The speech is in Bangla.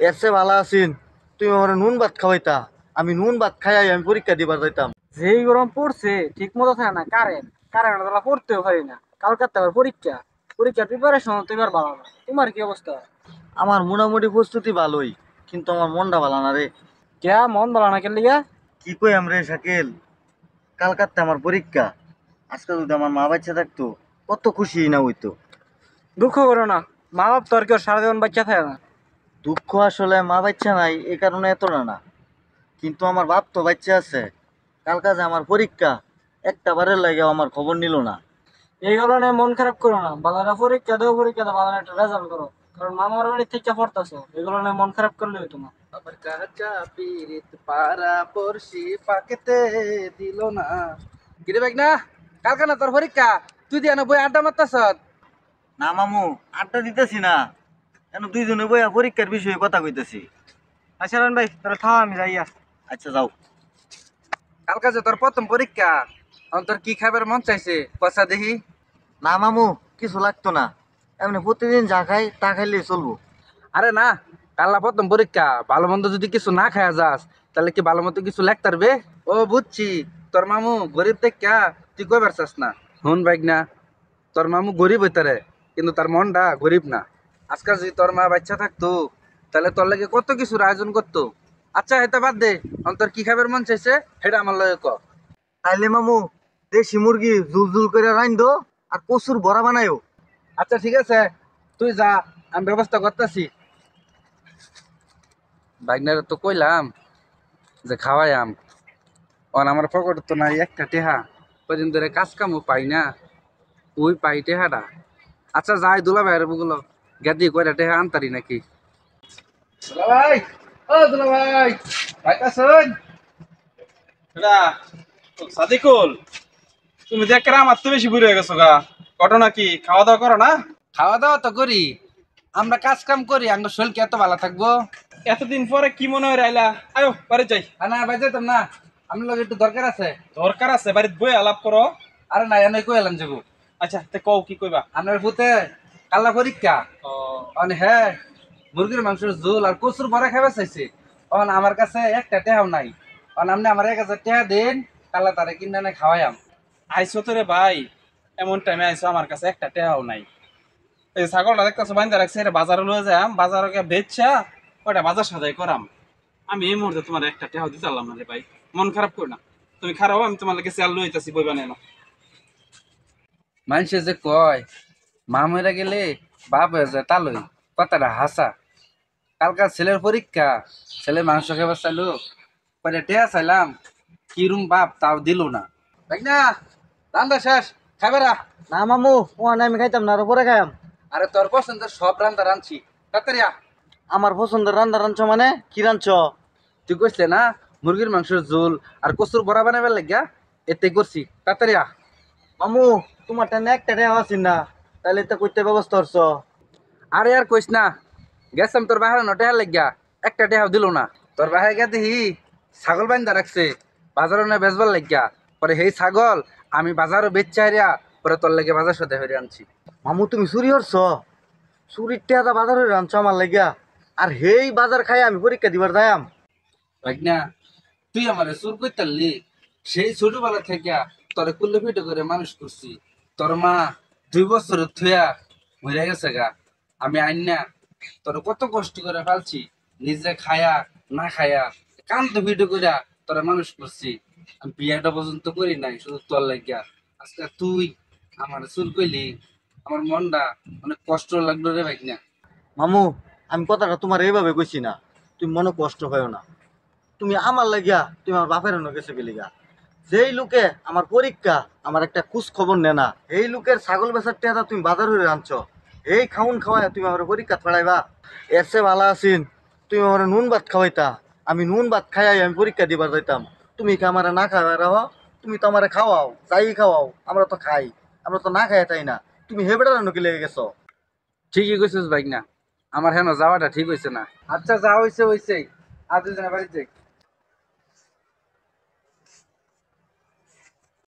এর চেয়ে ভালো আছিন তুমি আমার নুন ভাত খাওয়াইতা। আমি নুন ভাত খাই আমি পরীক্ষা দিবার যাইতাম। যেই গরম পড়ছে ঠিক মতো থাকে না কারেন্ট কারেন্ট পড়তেও পারি না। কালকার আবার পরীক্ষা পরীক্ষার প্রিপারেশন তো এবার ভালো না। তোমার কি অবস্থা? আমার মোটামুটি প্রস্তুতি ভালোই, কিন্তু আমার মনটা ভালো না রে। কে মন ভালো না কেন লিগা? কি কই আমরে শাকিল, কালকাতে আমার পরীক্ষা। আজকে যদি আমার মা বাচ্চা থাকতো কত খুশি না হইতো। দুঃখ করো না, মা বাপ তো আর কেউ সারা জীবন বাচ্চা থাকে না। দুঃখ আসলে মা বাচ্চা নাই এই কারণে এতটা না, কিন্তু আমার বাপ তো বাচ্চা আছে। কালকা যে আমার পরীক্ষা, একটা বারের লাগে আমার খবর নিল না। এই কারণে মন খারাপ করো না, বালারা পরীক্ষা দাও বালারা একটা রেজাল্ট করো। কারণ মামার বাড়ি থেকে পড়তেছো, এগুলো নিয়ে মন খারাপ করলে হইতো না। আবার কাঁচা পিরিত পাড়া পড়শি পাকেতে দিল না। গিরে বাইক না, কালকা না তোর পরীক্ষা, তুই দিয়া না বই আড্ডা মারতাছ। না মামু, আড্ডা দিতেছি না, কেন দুইজনে বইয়া পরীক্ষার বিষয়ে কথা কইতেছি। আচ্ছা রন ভাই তাহলে থাও, আমি যাইয়া। আচ্ছা যাও। কালকা যে তোর প্রথম পরীক্ষা, এখন তোর কি খাবার মন চাইছে কষা দেখি। না মামু, কিছু লাগতো না, এমনি প্রতিদিন যা খাই তা খাইলেই চলবো। আরে না, কাল্লা প্রথম পরীক্ষা, ভালো মন্দ যদি কিছু না খায়া যাস তাহলে কি ভালো মতো কিছু লেখ তারবে। ও বুঝছি, তোর মামু গরিব দেখা তুই কইবার চাস না। হুন বাইক না, তোর মামু গরিব হইতারে কিন্তু তার মনটা গরিব না। আজকাল যদি তোর মা বাচ্চা থাকতো তাহলে তোর লাগে কত কিছুর আয়োজন করতো। আচ্ছা এটা বাদ দে, এখন তোর কি খাবার মন চাইছে সেটা আমার লগে ক। তাইলে মামু, দেশি মুরগি জুল জুল করে রাইন দো, আর কচুর বড়া বানায়ও। আচ্ছা ঠিক আছে, তুই যা, আমি ব্যবস্থা করতেছি। বাইকনারে তো কইলাম যে খাওয়াইয়াম, অন আমার পকেট তো নাই একটা টেহা, কদিন ধরে কাজ কামও পাই না, ওই পাই টেহাটা। আচ্ছা যাই দুলা ভাইয়ের বুগুলো গেদি কয়টা টেহা আনতারি নাকি। দুলা ভাই, ও দুলা ভাই, ভাইতাছুন। এটা সাদিকুল, তুমি দেখ আমার তো বেশি বুড়ো হয়ে গেছো গা। ঘটনা কি, খাওয়া দাওয়া করো না? খাওয়া দাওয়া তো করি, আমরা কাজ কাম করি, আমার শরীর কি এত ভালো থাকবো? এতদিন পরে কি মনে হয় রাইলা? আয়ো বাড়ি যাই। না ভাই যেতাম না, আমি লোক একটু দরকার আছে। দরকার আছে, বাড়িতে বই আলাপ করো। আরে না এনে কই এলাম যাবো। আচ্ছা তে কও কি কইবা? আপনার পুতে কাল্লা পরীক্ষা, ও, মানে হ্যাঁ মুরগির মাংসের ঝোল আর কচুর বড়া খাইবা চাইছে। অন আমার কাছে একটা টেহাও নাই, অন আপনি আমার 1000 টাকা দেন, কাল্লা তারে কিনে এনে খাওয়াইয়াম। আইসো তো রে ভাই, এমন টাইমে আইসো, আমার কাছে একটা টেহাও নাই। এই ছাগলটা দেখতেছো বাইন্দা রাখছে, এটা বাজারে লয়ে যাম, বাজারে গিয়ে বেচছা ওটা বাজার সদাই করাম। আমি এই মুহূর্তে তোমার একটা টেহাও দিতে পারলাম না রে ভাই। মন খারাপ করো না, তুমি খারাপ, আমি তোমার লাগে চাল লইতাছি, বই বানাই না। মানুষে যে কয় মা মরে গেলে বাপ হয়ে যায় তালই, কথাটা হাসা। কালকার ছেলের পরীক্ষা, ছেলে মাংস খাবার চাইলো, পরে টেয়া চাইলাম, কিরম বাপ তাও দিল না। দেখ না, রান্না শেষ, খাইবারা। না মামু, ও না আমি খাইতাম না, আরো পরে খাইম। আরে তোর পছন্দের সব রান্না রাঁধছি, তাড়াতাড়ি আ। আমার পছন্দের রান্না রাঁধছ মানে কি রাঁধছ? তুই কইছিলে না মুরগির মাংসের ঝোল আর কচুর বড়া বানাবার লাগিয়া, এতে করছি, তাড়াতাড়ি আ। মামু, তোমার টানে একটা টেহা আছি না, তাহলে তো কইতে ব্যবস্থা করছ। আরে আর কইস না, গেছাম তোর বাহার নটেহার লাগিয়া, একটা টেহাও দিল না। তোর বাহার গিয়া দেখি ছাগল বান্ধা রাখছে বাজারও না বেচবার লাগিয়া, পরে সেই ছাগল আমি বাজারও বেচতে হারিয়া পরে তোর লাগে বাজার সাথে হয়ে আনছি। মামু তুমি চুরি করছ? চুরির টেহাটা বাজার হয়ে রাঁধছ আমার লাগিয়া, আর হেই বাজার খাই আমি পরীক্ষা দিবার যাইম। না তুই আমার চুর করতারলি, সেই ছোটবেলা থেকে তোরে কুল্লে পিঠে করে মানুষ করছি। তোর মা 2 বছরের থুয়া মরে গেছে গা, আমি আইন না তোর কত কষ্ট করে ফেলছি, নিজে খায়া না খায়া কান্ত ভিডিও করে তোরা মানুষ করছি। আমি বিয়েটা পর্যন্ত করি নাই শুধু তোর লাগিয়া। আজকে তুই আমার চুর করলি, আমার মনটা অনেক কষ্ট লাগলো রে ভাই না। মামু, আমি কথাটা তোমার এইভাবে কইছি না, তুমি মনে কষ্ট হয় না। তুমি আমার লাগিয়া তুমি আমার বাপের অন্য গেছে গেলিগা। যেই লোকে আমার পরীক্ষা আমার একটা খোঁজ খবর নে না, এই লোকের ছাগল বেচার টেহাটা তুমি বাজার হয়ে আনছ, এই খাউন খাওয়ায় তুমি আমার পরীক্ষা ছড়াইবা। এর চেয়ে ভালো আছিন তুমি আমার নুন ভাত খাওয়াইতা। আমি নুন ভাত খাই আমি পরীক্ষা দিবার যাইতাম। তুমি কি আমার না খাওয়াই রাহ? তুমি তো আমার খাওয়াও, যাই খাওয়াও, আমরা তো খাই, আমরা তো না খাই তাই না। তুমি হেবেটার নাকি লেগে গেছো। ঠিকই কইছিস ভাই না, আমার হেন যাওয়াটা ঠিক হইছে না। আচ্ছা যা হইছে হইছে, আজ দুজনে বাড়িতে যাই।